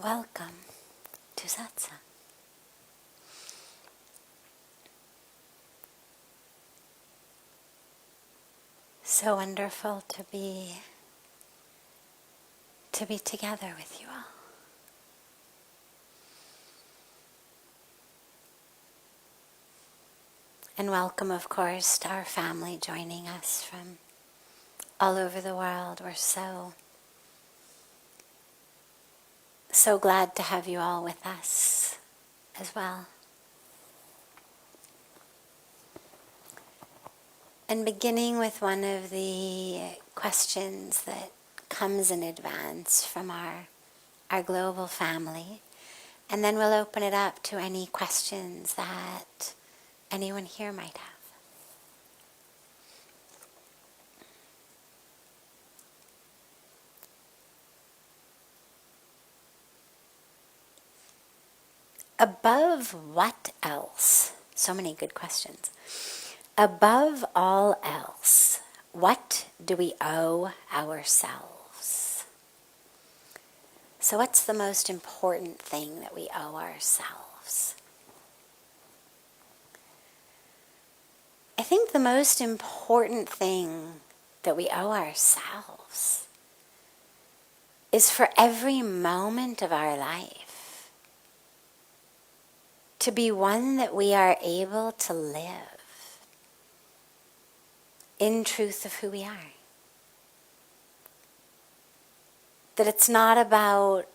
Welcome to Satsang. So wonderful to be together with you all. And welcome, of course, to our family joining us from all over the world. We're so glad to have you all with us as well. And beginning with one of the questions that comes in advance from our global family, and then we'll open it up to any questions that anyone here might have. Above what else? So many good questions. Above all else, what do we owe ourselves? So what's the most important thing that we owe ourselves? I think the most important thing that we owe ourselves is for every moment of our life to be one that we are able to live in truth of who we are. That it's not about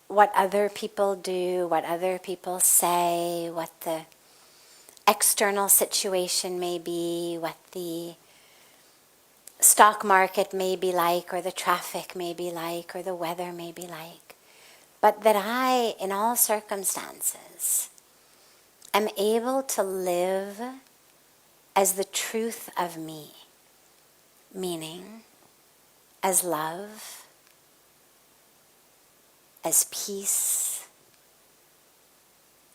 what other people do, what other people say, what the external situation may be, what the stock market may be like, or the traffic may be like, or the weather may be like, but that I, in all circumstances, am able to live as the truth of me, meaning as love, as peace,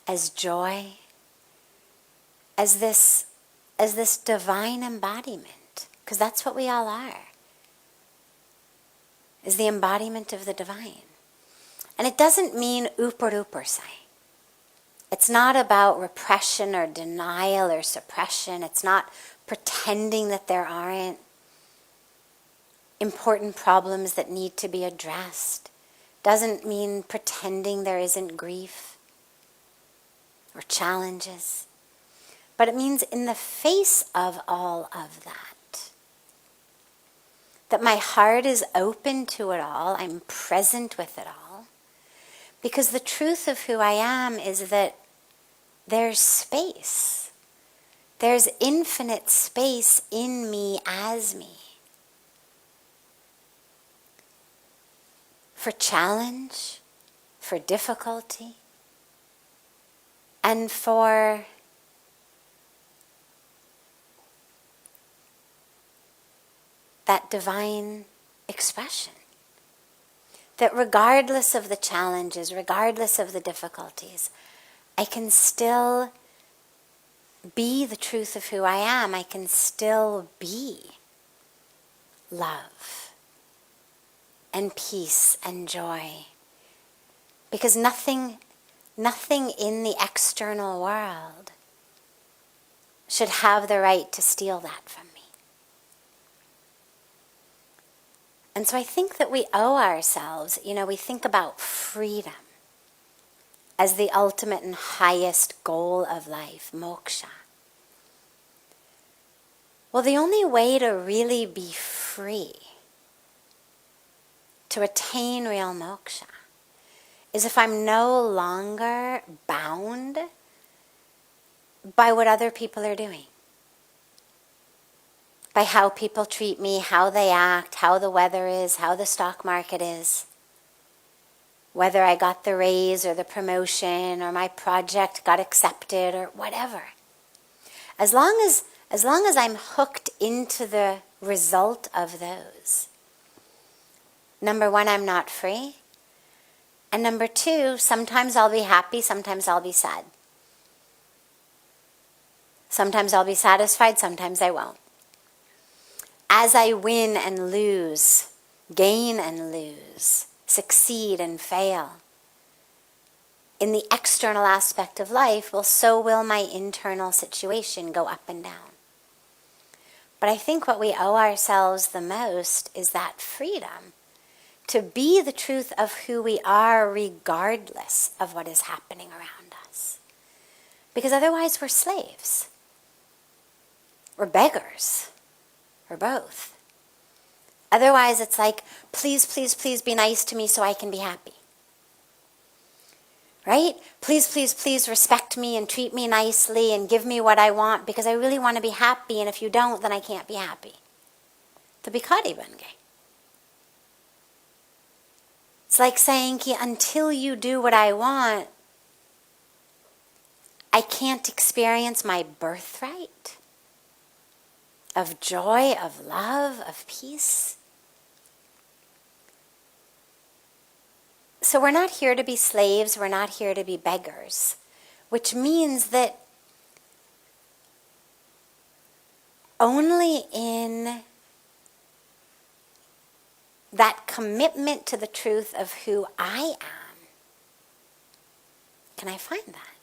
as joy, as this divine embodiment, because that's what we all are, is the embodiment of the divine. And it doesn't mean upar sai. It's not about repression or denial or suppression. It's not pretending that there aren't important problems that need to be addressed. Doesn't mean pretending there isn't grief or challenges. But it means in the face of all of that my heart is open to it all, I'm present with it all. Because the truth of who I am is that there's space. There's infinite space in me as me. For challenge, for difficulty, and for that divine expression. That regardless of the challenges, regardless of the difficulties, I can still be the truth of who I am. I can still be love and peace and joy. Because nothing in the external world should have the right to steal that from me. And so I think that we owe ourselves, we think about freedom as the ultimate and highest goal of life, moksha. Well, the only way to really be free, to attain real moksha, is if I'm no longer bound by what other people are doing. By how people treat me, how they act, how the weather is, how the stock market is. Whether I got the raise or the promotion or my project got accepted or whatever. As long as I'm hooked into the result of those, number one, I'm not free. And number two, sometimes I'll be happy, sometimes I'll be sad. Sometimes I'll be satisfied, sometimes I won't. As I win and lose, gain and lose, succeed and fail, in the external aspect of life, well, so will my internal situation go up and down. But I think what we owe ourselves the most is that freedom to be the truth of who we are regardless of what is happening around us. Because otherwise we're slaves. We're beggars. Or both. Otherwise it's like, please, please, please be nice to me so I can be happy. Right? Please, please, please respect me and treat me nicely and give me what I want because I really want to be happy, and if you don't, then I can't be happy. To be Bhakti Benge. It's like saying, until you do what I want, I can't experience my birthright of joy, of love, of peace. So we're not here to be slaves, we're not here to be beggars, which means that only in that commitment to the truth of who I am can I find that.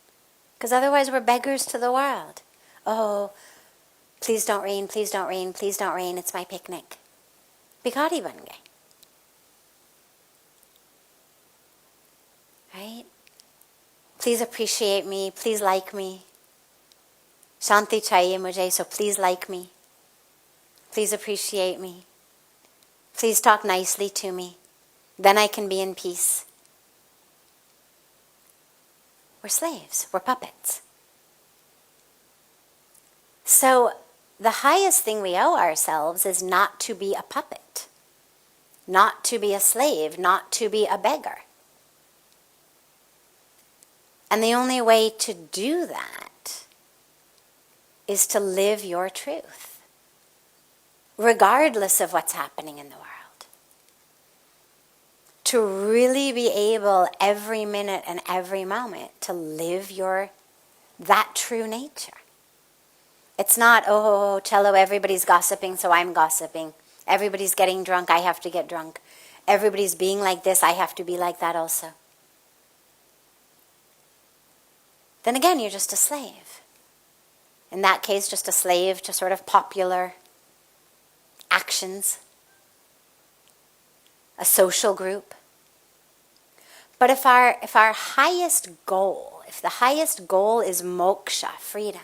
Because otherwise we're beggars to the world. Oh, please don't rain, please don't rain, please don't rain, it's my picnic. Bhakti Benge. Right? Please appreciate me, please like me. Shanti chahiye mujhe, so please like me. Please appreciate me. Please talk nicely to me. Then I can be in peace. We're slaves, we're puppets. So the highest thing we owe ourselves is not to be a puppet, not to be a slave, not to be a beggar. And the only way to do that is to live your truth, regardless of what's happening in the world. To really be able every minute and every moment to live that true nature. It's not, oh, cello, everybody's gossiping, so I'm gossiping. Everybody's getting drunk, I have to get drunk. Everybody's being like this, I have to be like that also. Then again, you're just a slave. In that case, just a slave to sort of popular actions, a social group. But if our highest goal, if the highest goal is moksha, freedom,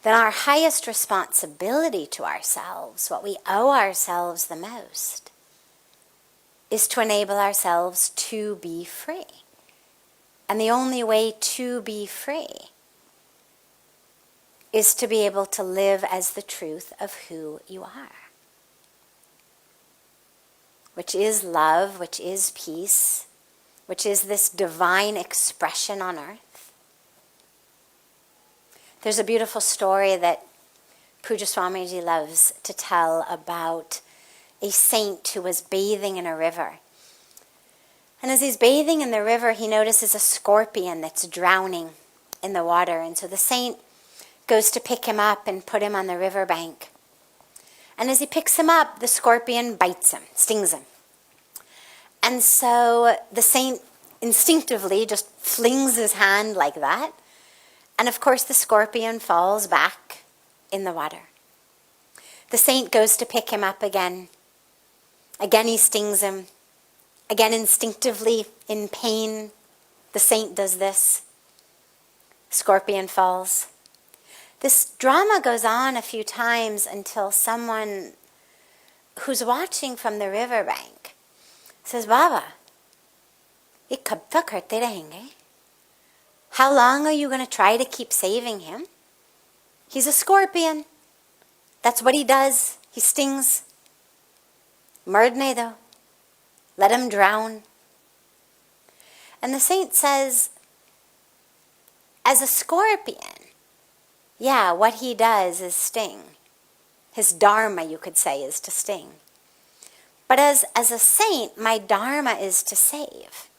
then our highest responsibility to ourselves, what we owe ourselves the most, is to enable ourselves to be free. And the only way to be free is to be able to live as the truth of who you are. Which is love, which is peace, which is this divine expression on earth. There's a beautiful story that Pujya Swamiji loves to tell about a saint who was bathing in a river. And as he's bathing in the river, he notices a scorpion that's drowning in the water. And so the saint goes to pick him up and put him on the riverbank. And as he picks him up, the scorpion bites him, stings him. And so the saint instinctively just flings his hand like that. And of course the scorpion falls back in the water. The saint goes to pick him up again. Again he stings him. Again, instinctively, in pain, the saint does this. Scorpion falls. This drama goes on a few times until someone who's watching from the riverbank says, Baba, ye kab tak karte rahenge? How long are you going to try to keep saving him? He's a scorpion. That's what he does. He stings. Mardne do. Let him drown. And the saint says, as a scorpion, yeah, what he does is sting. His dharma, you could say, is to sting. But as a saint, my dharma is to save.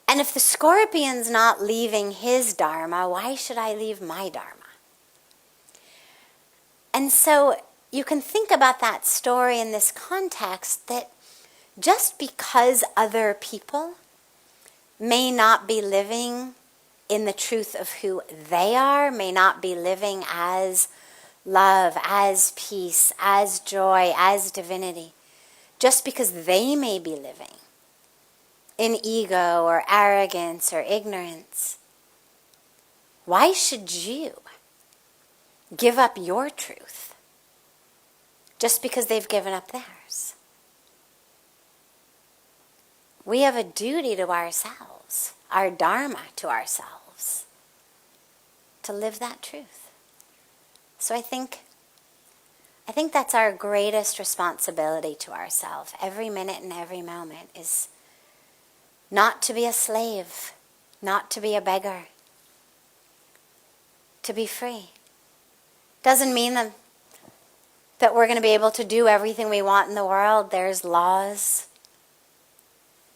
And if the scorpion's not leaving his dharma, why should I leave my dharma? And so you can think about that story in this context, that just because other people may not be living in the truth of who they are, may not be living as love, as peace, as joy, as divinity, just because they may be living in ego or arrogance or ignorance. Why should you give up your truth just because they've given up theirs? We have a duty to ourselves, our dharma to ourselves, to live that truth. So I think that's our greatest responsibility to ourselves, every minute and every moment, is not to be a slave, not to be a beggar, to be free. Doesn't mean that we're going to be able to do everything we want in the world. There's laws.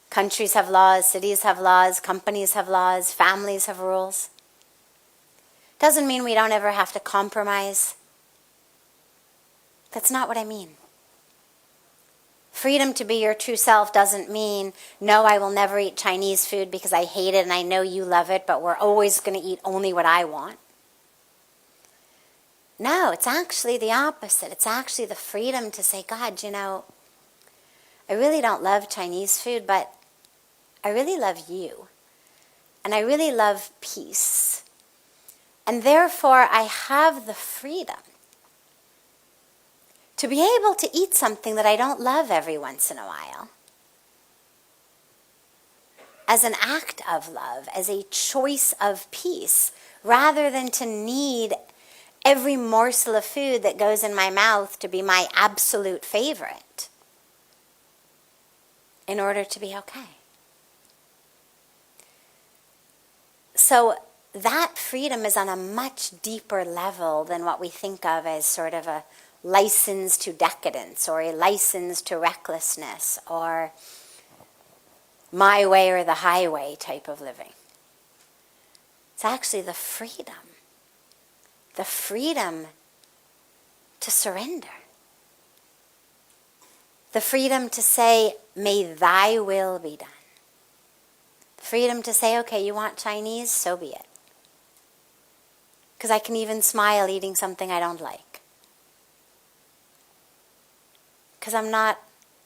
Countries have laws, cities have laws, companies have laws, families have rules. Doesn't mean we don't ever have to compromise. That's not what I mean. Freedom to be your true self doesn't mean, no, I will never eat Chinese food because I hate it and I know you love it, but we're always going to eat only what I want. No, it's actually the opposite. It's actually the freedom to say, God, I really don't love Chinese food, but I really love you. And I really love peace. And therefore, I have the freedom to be able to eat something that I don't love every once in a while, as an act of love, as a choice of peace, rather than to need every morsel of food that goes in my mouth to be my absolute favorite in order to be okay. So that freedom is on a much deeper level than what we think of as sort of a license to decadence or a license to recklessness or my way or the highway type of living. It's actually the freedom to surrender, the freedom to say, may thy will be done. Freedom to say, okay, you want Chinese? So be it. Because I can even smile eating something I don't like. Because I'm not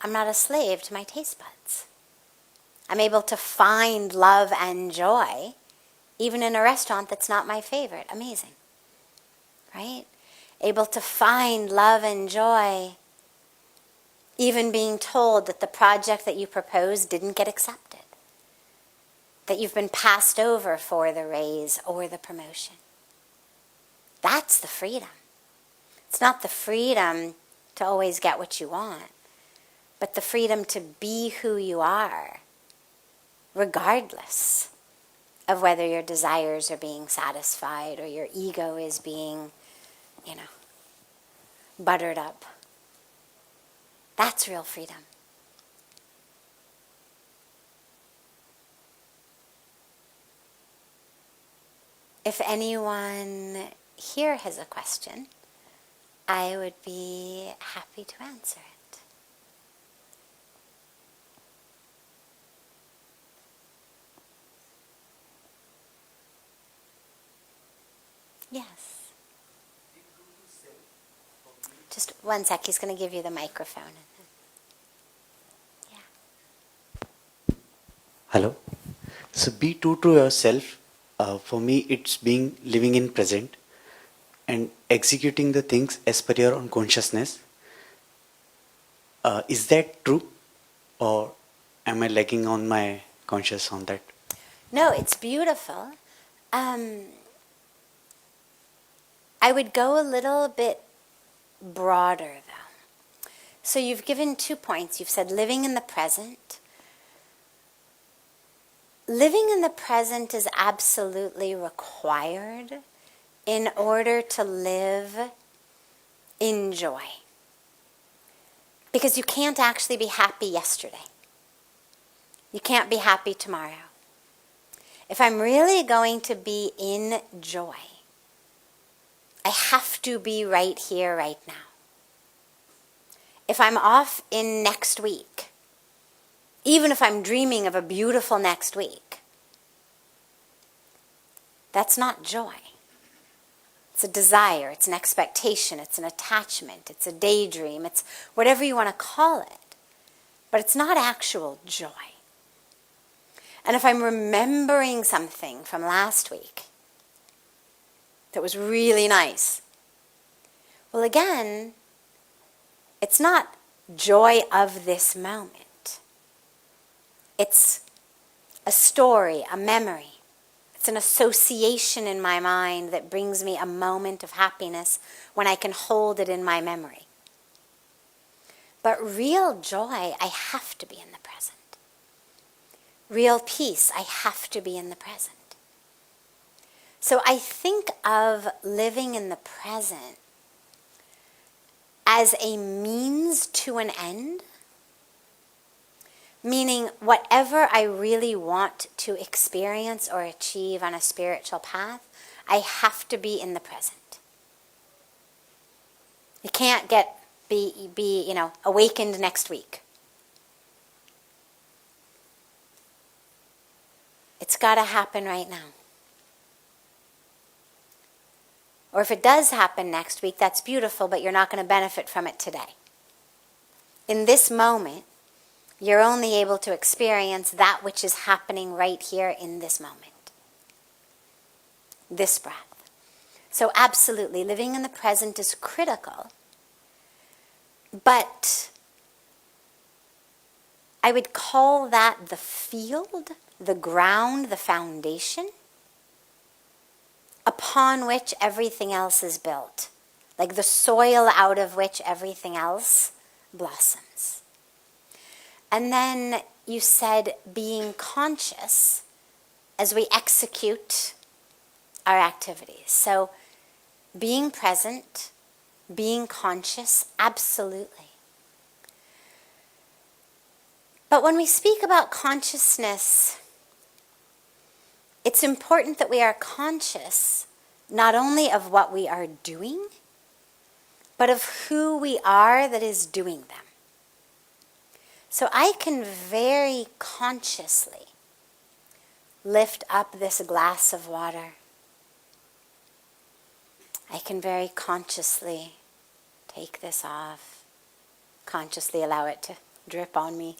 a slave to my taste buds. I'm able to find love and joy even in a restaurant that's not my favorite. Amazing. Right? Able to find love and joy even being told that the project that you proposed didn't get accepted. That you've been passed over for the raise or the promotion. That's the freedom. It's not the freedom to always get what you want, but the freedom to be who you are, regardless of whether your desires are being satisfied or your ego is being, buttered up. That's real freedom. If anyone here has a question, I would be happy to answer it. Yes. Just one sec, he's going to give you the microphone. Yeah. Hello. So be true to yourself. For me, it's living in present and executing the things as per your own consciousness. Is that true, or am I lagging on my conscious on that? No, it's beautiful. I would go a little bit broader, though. So you've given 2 points. You've said living in the present. Living in the present is absolutely required in order to live in joy. Because you can't actually be happy yesterday. You can't be happy tomorrow. If I'm really going to be in joy, I have to be right here, right now. If I'm off in next week, even if I'm dreaming of a beautiful next week, that's not joy. It's a desire, it's an expectation, it's an attachment, it's a daydream, it's whatever you want to call it. But it's not actual joy. And if I'm remembering something from last week that was really nice, well, again, it's not joy of this moment. It's a story, a memory. It's an association in my mind that brings me a moment of happiness when I can hold it in my memory. But real joy, I have to be in the present. Real peace, I have to be in the present. So I think of living in the present as a means to an end, meaning whatever I really want to experience or achieve on a spiritual path, I have to be in the present. You can't be awakened next week. It's got to happen right now. Or if it does happen next week, that's beautiful, but you're not going to benefit from it today. In this moment, you're only able to experience that which is happening right here in this moment. This breath. So absolutely, living in the present is critical. But I would call that the field, the ground, the foundation upon which everything else is built. Like the soil out of which everything else blossoms. And then you said being conscious as we execute our activities. So being present, being conscious, absolutely. But when we speak about consciousness, it's important that we are conscious not only of what we are doing, but of who we are that is doing them. So I can very consciously lift up this glass of water. I can very consciously take this off, consciously allow it to drip on me.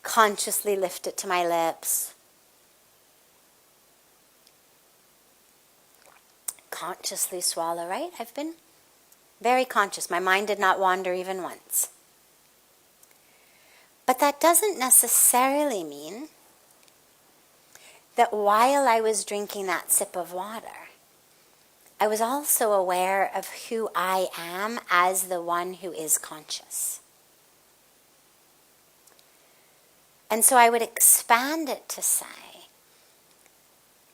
Consciously lift it to my lips. Consciously swallow, right? I've been very conscious. My mind did not wander even once. But that doesn't necessarily mean that while I was drinking that sip of water, I was also aware of who I am as the one who is conscious. And so I would expand it to say,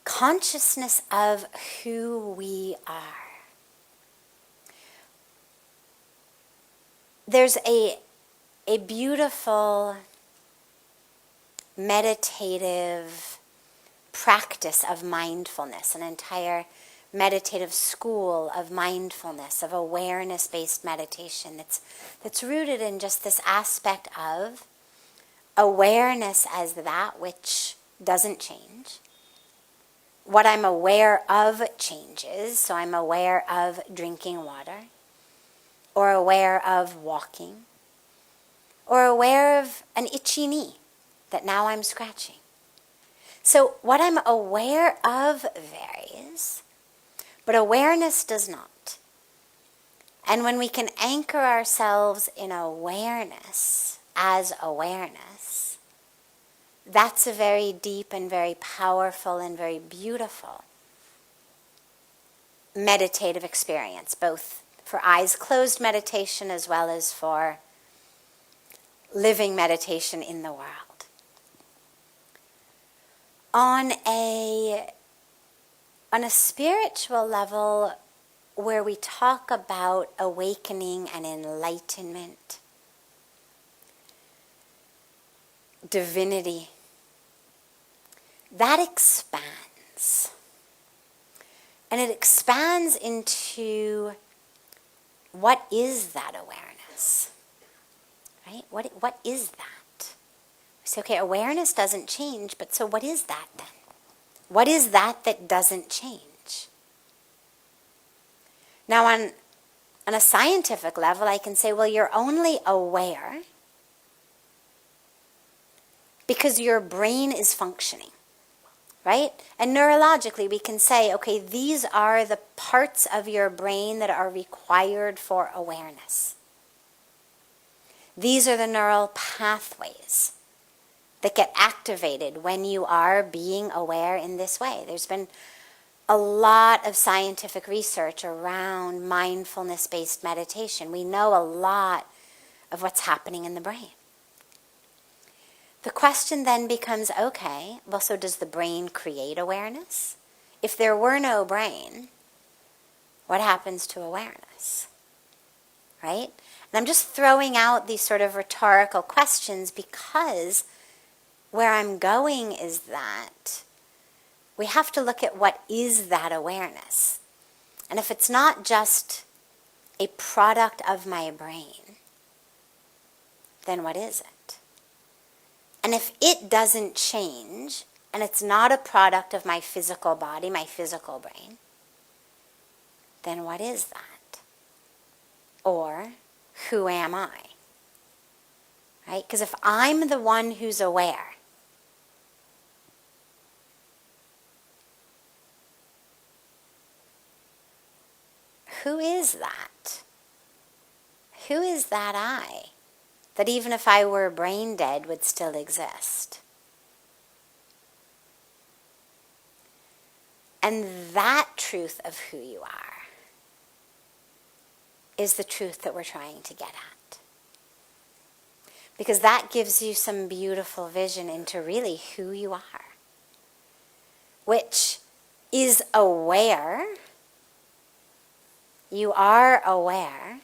consciousness of who we are. There's a beautiful meditative practice of mindfulness, an entire meditative school of mindfulness, of awareness-based meditation that's rooted in just this aspect of awareness as that which doesn't change. What I'm aware of changes, so I'm aware of drinking water, or aware of walking, or aware of an itchy knee that now I'm scratching. So what I'm aware of varies, but awareness does not. And when we can anchor ourselves in awareness as awareness, that's a very deep and very powerful and very beautiful meditative experience, both for eyes closed meditation as well as for living meditation in the world. On a spiritual level where we talk about awakening and enlightenment, divinity, that expands. And it expands into what is that awareness? Right? What is that? We say, okay, awareness doesn't change, but so what is that then? What is that that doesn't change? Now on a scientific level, I can say, well, you're only aware because your brain is functioning, right? And neurologically, we can say, okay, these are the parts of your brain that are required for awareness. These are the neural pathways that get activated when you are being aware in this way. There's been a lot of scientific research around mindfulness-based meditation. We know a lot of what's happening in the brain. The question then becomes, okay, well, so does the brain create awareness? If there were no brain, what happens to awareness? Right? And I'm just throwing out these sort of rhetorical questions because where I'm going is that we have to look at what is that awareness. And if it's not just a product of my brain, then what is it? And if it doesn't change, and it's not a product of my physical body, my physical brain, then what is that? Or who am I? Right? Because if I'm the one who's aware, who is that? Who is that I? That even if I were brain dead would still exist. And that truth of who you are is the truth that we're trying to get at. Because that gives you some beautiful vision into really who you are, which is aware. You are aware,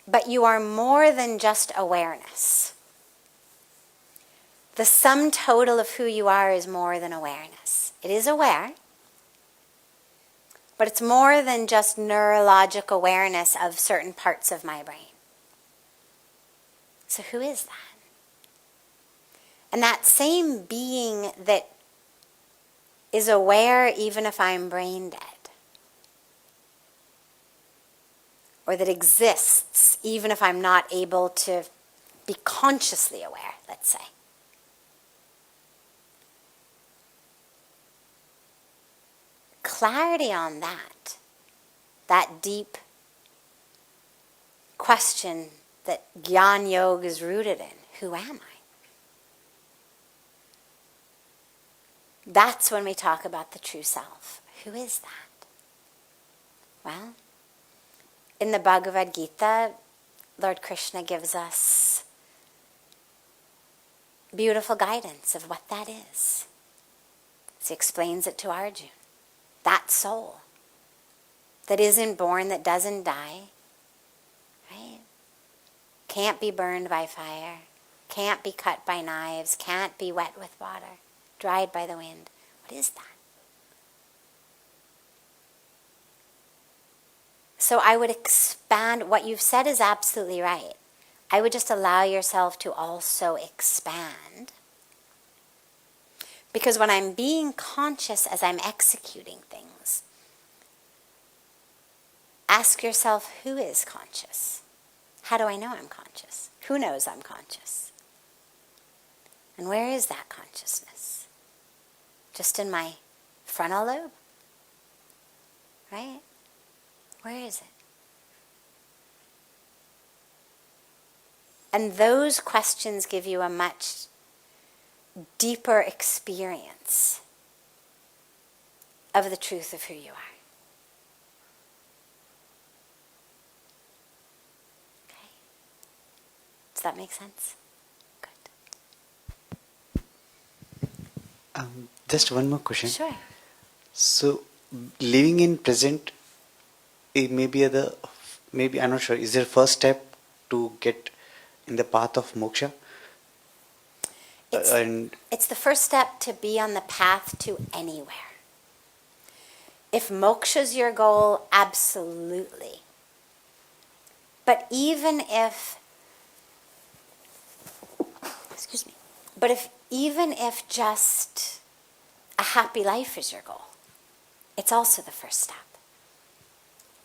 but you are more than just awareness. The sum total of who you are is more than awareness. It is aware, but it's more than just neurologic awareness of certain parts of my brain. So who is that? And that same being that is aware even if I'm brain dead, or that exists even if I'm not able to be consciously aware, let's say. Clarity on that deep question that Gyan Yoga is rooted in, who am I? That's when we talk about the true self. Who is that? Well, in the Bhagavad Gita, Lord Krishna gives us beautiful guidance of what that is. So he explains it to Arjuna. That soul that isn't born, that doesn't die, right? Can't be burned by fire, can't be cut by knives, can't be wet with water, dried by the wind. What is that? So I would expand. What you've said is absolutely right. I would just allow yourself to also expand. Because when I'm being conscious as I'm executing things, ask yourself, who is conscious? How do I know I'm conscious? Who knows I'm conscious? And where is that consciousness? Just in my frontal lobe? Right? Where is it? And those questions give you a much deeper experience of the truth of who you are. Okay? Does that make sense? Good. Just one more question. Sure. So, living in present, maybe I'm not sure. Is there a first step to get in the path of moksha? It's the first step to be on the path to anywhere. If moksha's your goal, absolutely. But even if, But even if just a happy life is your goal, it's also the first step.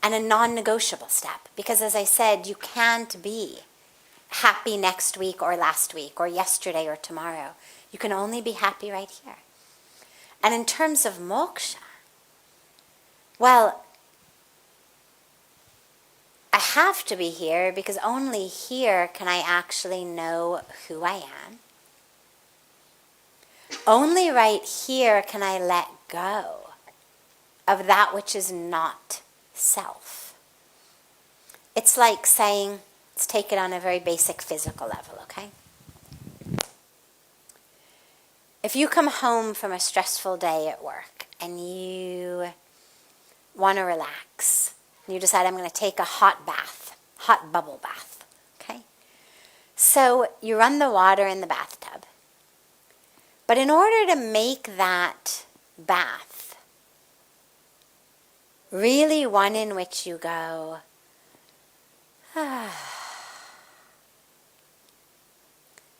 And a non-negotiable step. Because as I said, you can't be happy next week or last week or yesterday or tomorrow. You can only be happy right here. And in terms of moksha, well, I have to be here because only here can I actually know who I am. Only right here can I let go of that which is not self. It's like saying, let's take it on a very basic physical level, okay? If you come home from a stressful day at work and you want to relax, you decide, I'm going to take a hot bath, hot bubble bath, okay? So you run the water in the bathtub. But in order to make that bath really one in which you go,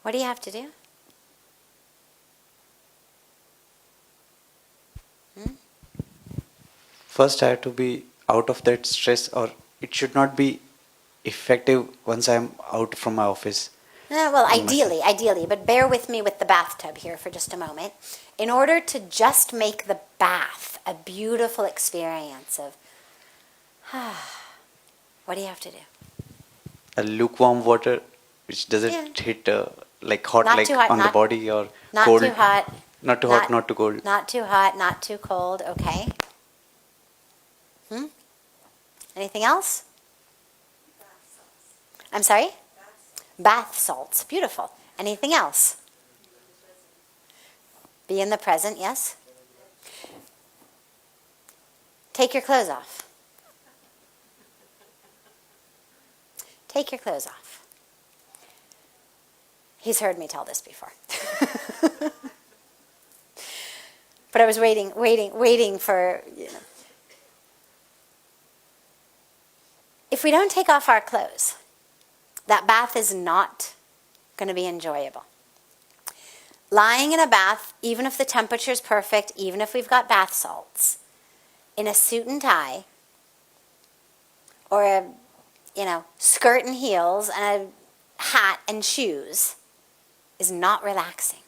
what do you have to do? First, I have to be out of that stress, or it should not be effective once I am out from my office. Well, ideally, but bear with me with the bathtub here for just a moment. In order to just make the bath a beautiful experience of, what do you have to do? A lukewarm water, which doesn't hit like hot, Not like too hot, on the not- body, or Not cold. too hot. Not too hot, not too cold. Not too hot, not too cold, okay. Anything else? I'm sorry? Bath salts, beautiful. Anything else? Be in the present, yes? Take your clothes off. Take your clothes off. He's heard me tell this before. But I was waiting for, If we don't take off our clothes, that bath is not going to be enjoyable. Lying in a bath, even if the temperature is perfect, even if we've got bath salts, in a suit and tie, or a, skirt and heels and a hat and shoes, is not relaxing.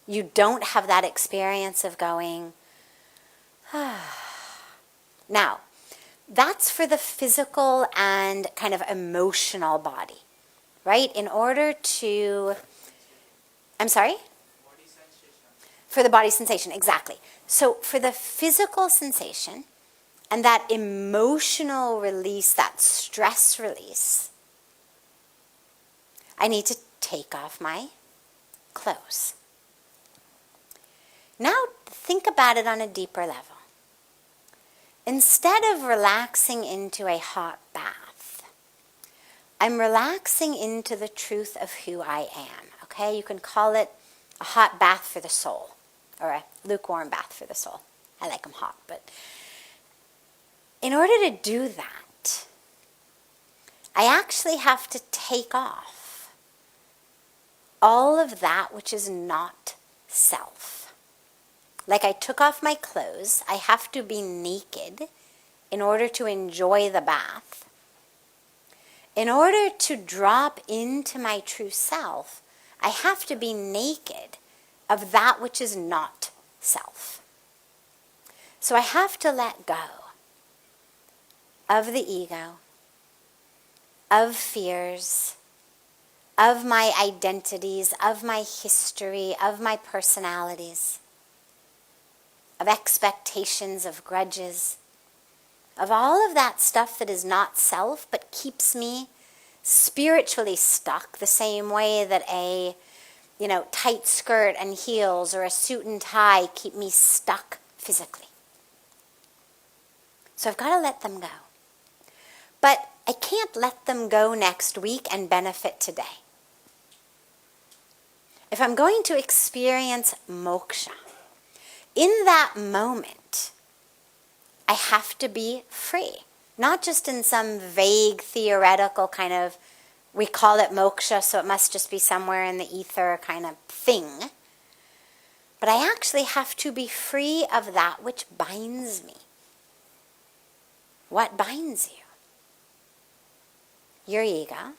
You don't have that experience of going, Now, that's for the physical and kind of emotional body, right? In order to, I'm sorry? Body sensation. For the body sensation, exactly. So for the physical sensation and that emotional release, that stress release, I need to take off my clothes. Now think about it on a deeper level. Instead of relaxing into a hot bath, I'm relaxing into the truth of who I am, okay? You can call it a hot bath for the soul, or a lukewarm bath for the soul. I like them hot, but in order to do that, I actually have to take off all of that which is not self. Like I took off my clothes, I have to be naked in order to enjoy the bath. In order to drop into my true self, I have to be naked of that which is not self. So I have to let go of the ego, of fears, of my identities, of my history, of my personalities, of expectations, of grudges, of all of that stuff that is not self but keeps me spiritually stuck the same way that a, tight skirt and heels or a suit and tie keep me stuck physically. So I've got to let them go. But I can't let them go next week and benefit today. If I'm going to experience moksha, in that moment, I have to be free. Not just in some vague, theoretical kind of We call it moksha, so it must just be somewhere in the ether kind of thing. But I actually have to be free of that which binds me. What binds you? Your ego,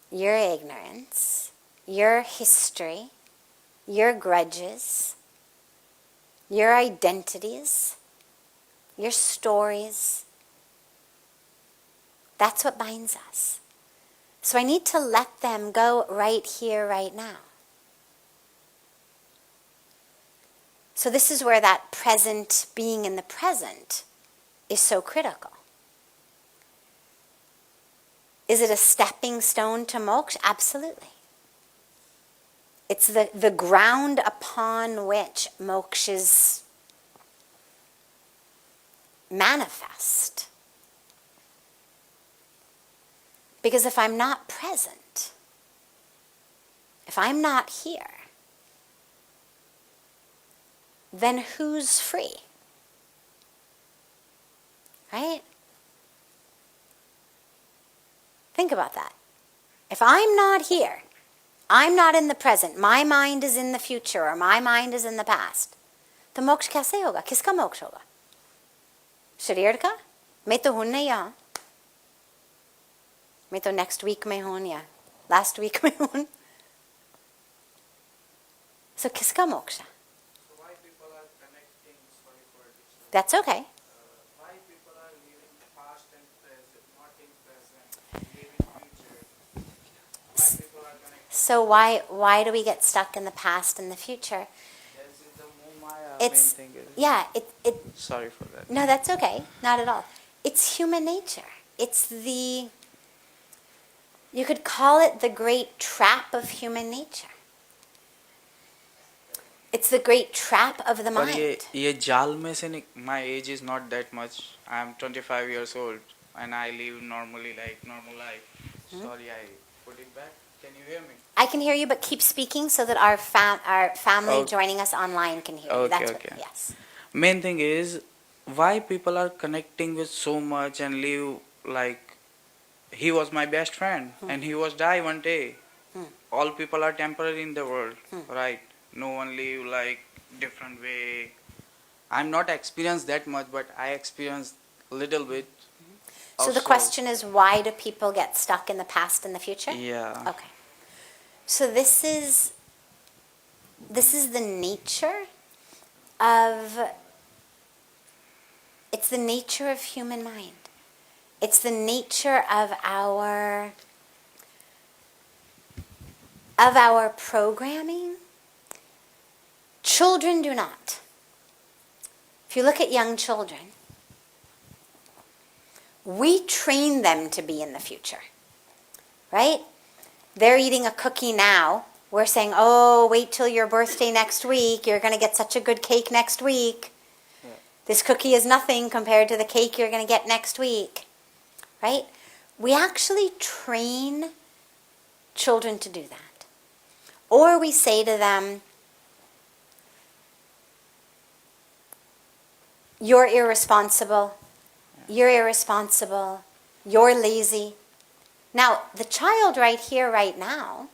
your ignorance, your history, your grudges, your identities, your stories. That's what binds us. So I need to let them go right here, right now. So this is where that present, being in the present, is so critical. Is it a stepping stone to moksha? Absolutely. It's the ground upon which mokshas manifest. Because if I'm not present, if I'm not here, then who's free? Right? Think about that. If I'm not here, I'm not in the present, my mind is in the future or my mind is in the past, तो मोक्ष कैसे होगा? किसका मोक्ष होगा? शरीर का? मैं तो हूँ नहीं यहाँ. मैं तो next week में हूँ या last week में हूँ. So किसका मोक्ष? So why people are connecting, sorry for this. That's okay. Why people are living past and present, not in present, living future? Why people are connecting? So why do we get stuck in the past and the future? This is the Mumaya It's main thing. yeah, it Sorry for that. no, that's okay. Not at all. It's human nature. It's you could call it the great trap of human nature. It's the great trap of the पर mind. ये जाल में से my age is not that much. I am 25 years old and I live normally like normal life. Sorry, I put it back. Can you hear me? I can hear you, but keep speaking so that our family Okay. joining us online can hear you. Okay, That's okay. what, yes. Main thing is why people are connecting with so much and live like he was my best friend and he was die one day. All people are temporary in the world, right? No one live like different way. I'm not experienced that much, but I experienced little bit. So the Also- question is, why do people get stuck in the past and the future? Yeah. Okay. So this is the nature of, it's the nature of human mind. It's the nature of our programming. Children do not. If you look at young children, we train them to be in the future, right? They're eating a cookie now. We're saying, oh, wait till your birthday next week. You're going to get such a good cake next week. Yeah. This cookie is nothing compared to the cake you're going to get next week, right? We actually train children to do that. Or we say to them, you're irresponsible, you're irresponsible, you're lazy. Now, the child right here, right now,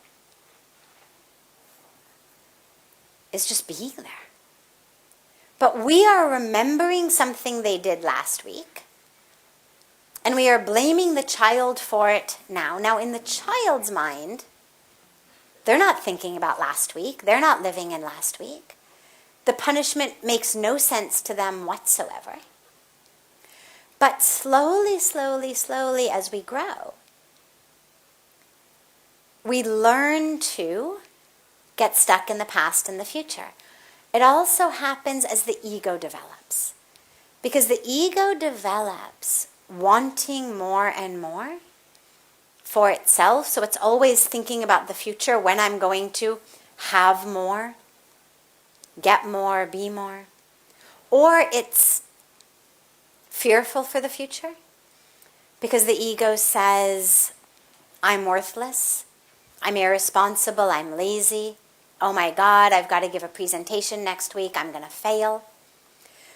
is just being there. But we are remembering something they did last week, and we are blaming the child for it now. Now, in the child's mind, they're not thinking about last week. They're not living in last week. The punishment makes no sense to them whatsoever. But slowly, slowly, slowly, as we grow, we learn to get stuck in the past and the future. It also happens as the ego develops. Because the ego develops wanting more and more for itself. So it's always thinking about the future, when I'm going to have more, get more, be more. Or it's fearful for the future because the ego says, I'm worthless, I'm irresponsible, I'm lazy. Oh my God, I've got to give a presentation next week, I'm going to fail.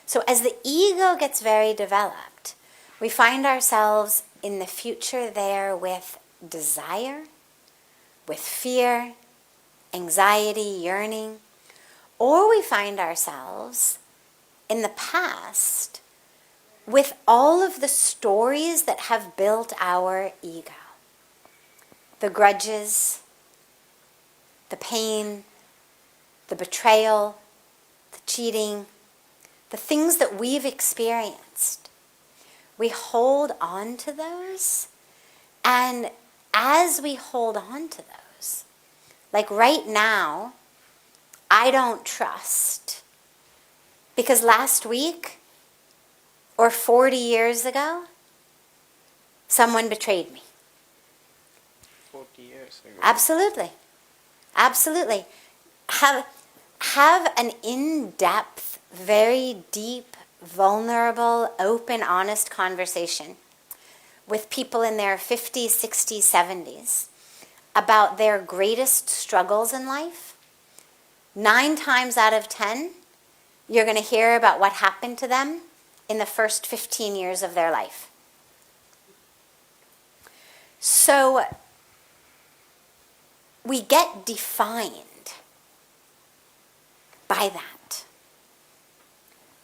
So as the ego gets very developed, we find ourselves in the future there with desire, with fear, anxiety, yearning, or we find ourselves in the past with all of the stories that have built our ego. The grudges, the pain, the betrayal, the cheating, the things that we've experienced. We hold on to those, and as we hold on to those, like right now, I don't trust, because last week or 40 years ago, someone betrayed me. 40 years ago. Absolutely. Absolutely. Have an in-depth, very deep, vulnerable, open, honest conversation with people in their 50s, 60s, 70s about their greatest struggles in life. 9 times out of 10, you're going to hear about what happened to them in the first 15 years of their life. So we get defined by that.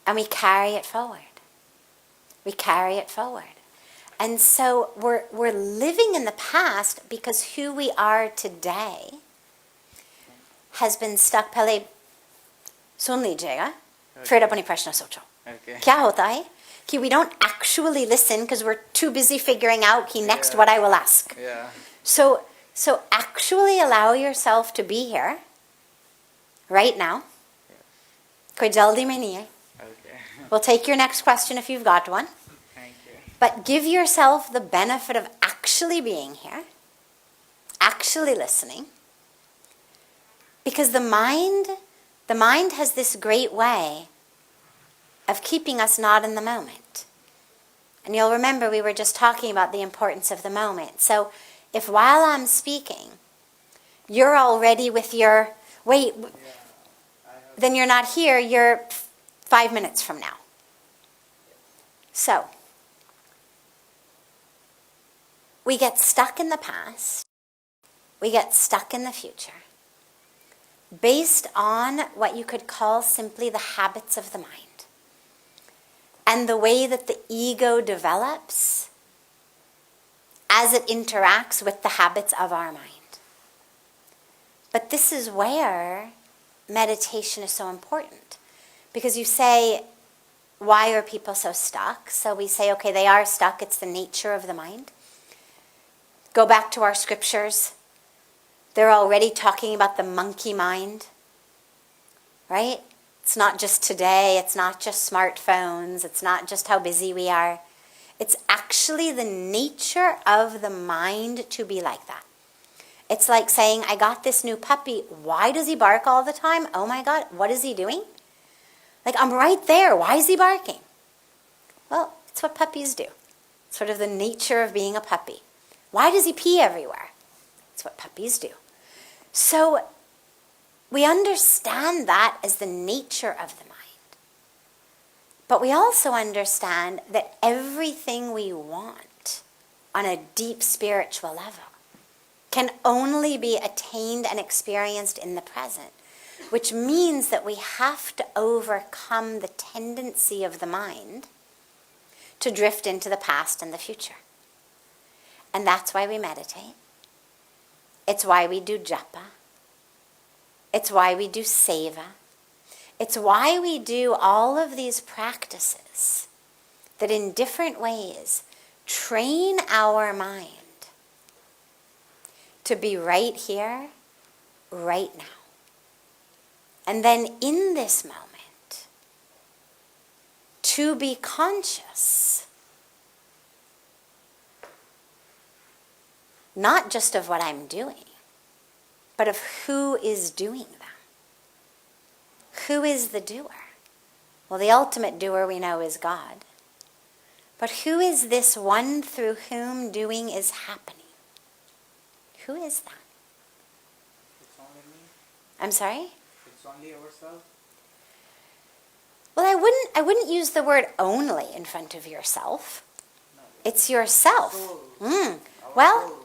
And we carry it forward. We carry it forward. And so we're living in the past because who we are today has been stuck. पहले सुन लीजिएगा, फिर अपनी प्रश्न सोचो. क्या होता है कि we don't actually listen because we're too busy figuring out कि next what I will ask. Yeah. So actually allow yourself to be here right now. कोई जल्दी में नहीं है. Okay. We'll take your next question if you've got one. Thank you. But give yourself the benefit of actually being here, actually listening. Because the mind has this great way of keeping us not in the moment. And you'll remember we were just talking about the importance of the moment. So if while I'm speaking, you're already with your, wait, then you're not here, you're 5 minutes from now. So, we get stuck in the past, we get stuck in the future, based on what you could call simply the habits of the mind, and the way that the ego develops as it interacts with the habits of our mind. But this is where meditation is so important, because you say, why are people so stuck? So we say, okay, they are stuck. It's the nature of the mind. Go back to our scriptures. They're already talking about the monkey mind, right? It's not just today. It's not just smartphones. It's not just how busy we are. It's actually the nature of the mind to be like that. It's like saying, I got this new puppy. Why does he bark all the time? Oh my God, what is he doing? Like, I'm right there. Why is he barking? Well, it's what puppies do. It's sort of the nature of being a puppy. Why does he pee everywhere? It's what puppies do. So we understand that as the nature of the mind. But we also understand that everything we want on a deep spiritual level can only be attained and experienced in the present, which means that we have to overcome the tendency of the mind to drift into the past and the future. And that's why we meditate. It's why we do japa. It's why we do seva. It's why we do all of these practices that in different ways train our mind to be right here, right now. And then in this moment, to be conscious, not just of what I'm doing, but of who is doing them. Who is the doer? Well, the ultimate doer we know is God. But who is this one through whom doing is happening? Who is that? It's only me. I'm sorry? It's only ourselves. Well, I wouldn't use the word only in front of yourself. No. It's yourself. Soul. Mm. Our Well, soul.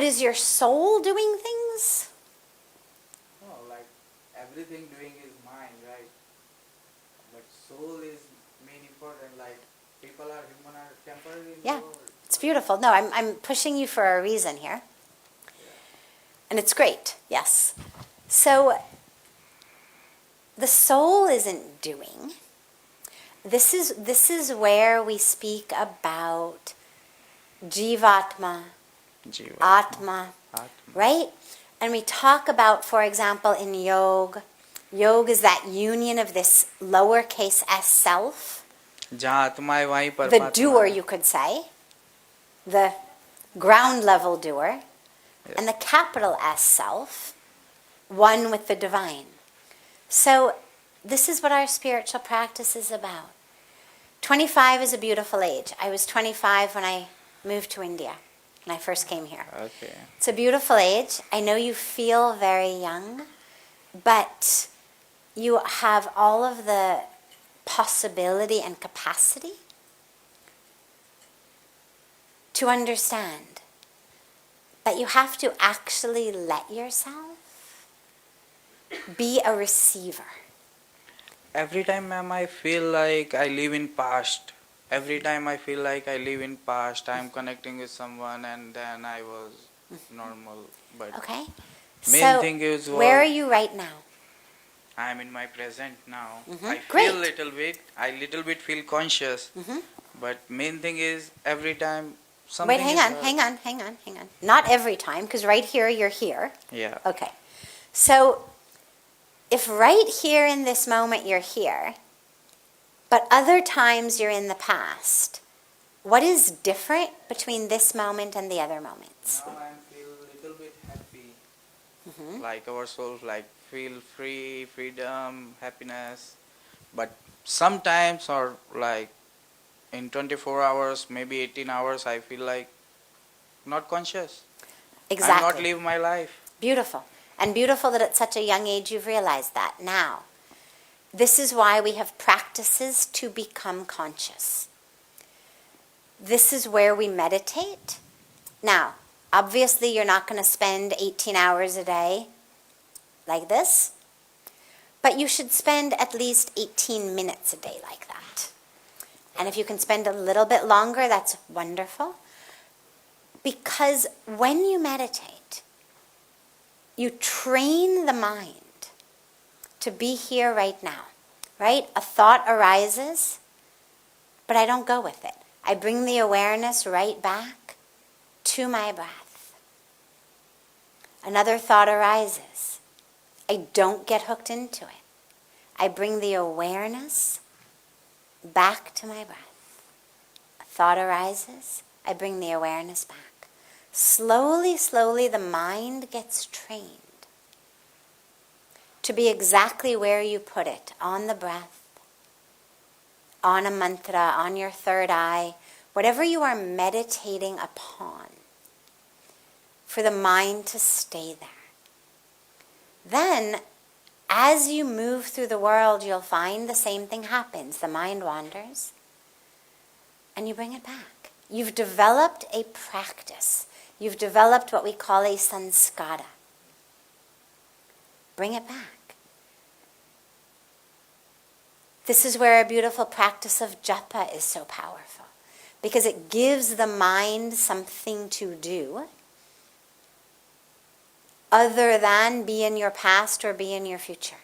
But is your soul doing things? No, like everything doing is mind, right? But soul is main important. Like people are human are temporary in Yeah, the world. it's beautiful. No, I'm pushing you for a reason here. And it's great, yes. So the soul isn't doing. This is where we speak about Jivatma, Jiva. Atma, Atma. right? And we talk about, for example, in yoga is that union of this lowercase s self, जहाँ आत्मा है वहीं the परमात्मा doer, है. you could say, the ground level doer, Yeah. and the capital S self, one with the divine. So this is what our spiritual practice is about. 25 is a beautiful age. I was 25 when I moved to India, when I first came here. Okay. It's a beautiful age. I know you feel very young, but you have all of the possibility and capacity to understand that you have to actually let yourself be a receiver. Every time, ma'am, I feel like I live in past. Every time I feel like I live in past, I'm connecting with someone and then I was normal. But Okay? main thing is where are you right now? I'm in my present now. Mhm. I Great. feel I little bit feel conscious. Mhm. But main thing is every time something Wait, hang is on. Not every time, because right here you're here. Yeah. Okay. So, if right here in this moment you're here, but other times you're in the past, what is different between this moment and the other moments? Now I feel little bit happy. Mhm. Like our souls like feel free, freedom, happiness. But sometimes or like in 24 hours, maybe 18 hours, I feel like not conscious. Exactly. I'm not live my life. Beautiful. And beautiful that at such a young age you've realized that. Now, this is why we have practices to become conscious. This is where we meditate. Now, obviously you're not going to spend 18 hours a day like this, but you should spend at least 18 minutes a day like that. And if you can spend a little bit longer, that's wonderful. Because when you meditate, you train the mind to be here right now, right? A thought arises, but I don't go with it. I bring the awareness right back to my breath. Another thought arises. I don't get hooked into it. I bring the awareness back to my breath. A thought arises. I bring the awareness back. Slowly, slowly, the mind gets trained to be exactly where you put it, on the breath, on a mantra, on your third eye, whatever you are meditating upon, for the mind to stay there. Then, as you move through the world, you'll find the same thing happens. The mind wanders, and you bring it back. You've developed a practice. You've developed what we call a sanskara. Bring it back. This is where a beautiful practice of japa is so powerful, because it gives the mind something to do other than be in your past or be in your future.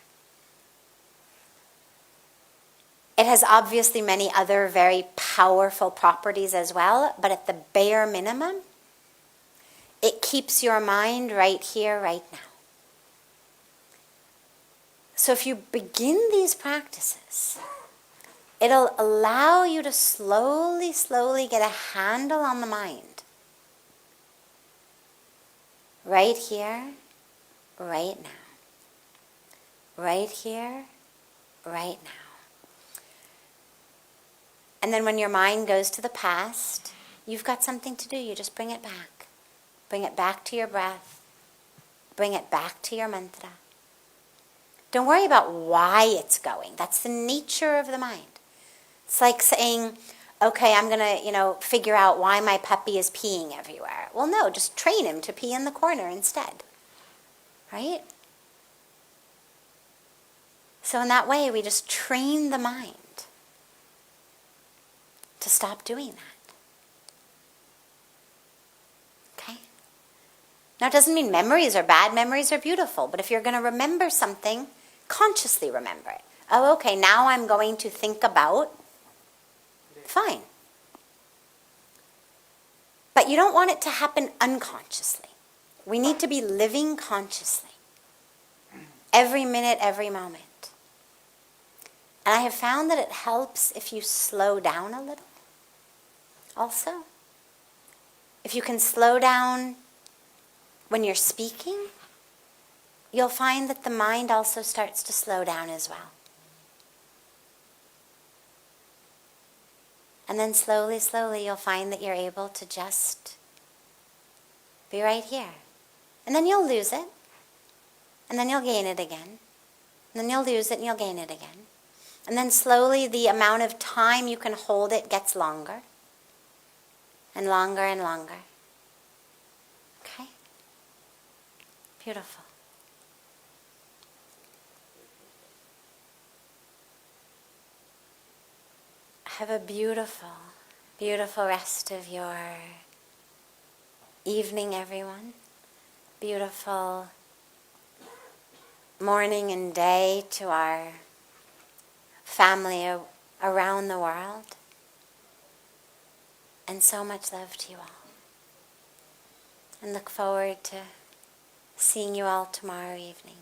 It has obviously many other very powerful properties as well, but at the bare minimum, it keeps your mind right here, right now. So if you begin these practices, it'll allow you to slowly, slowly get a handle on the mind. Right here, right now. Right here, right now. And then when your mind goes to the past, you've got something to do. You just bring it back. Bring it back to your breath. Bring it back to your mantra. Don't worry about why it's going. That's the nature of the mind. It's like saying, okay, I'm going to, figure out why my puppy is peeing everywhere. Well, no, just train him to pee in the corner instead. Right? So in that way, we just train the mind to stop doing that. Okay? Now, it doesn't mean memories are bad. Memories are beautiful. But if you're going to remember something, consciously remember it. Oh, okay, now I'm going to think about, fine. But you don't want it to happen unconsciously. We need to be living consciously. Every minute, every moment. And I have found that it helps if you slow down a little. Also, if you can slow down when you're speaking, you'll find that the mind also starts to slow down as well. And then slowly, slowly, you'll find that you're able to just be right here. And then you'll lose it. And then you'll gain it again. And then you'll lose it and you'll gain it again. And then slowly the amount of time you can hold it gets longer. And longer and longer. Okay? Beautiful. Have a beautiful, beautiful rest of your evening, everyone. Beautiful morning and day to our family around the world. And so much love to you all. And look forward to seeing you all tomorrow evening.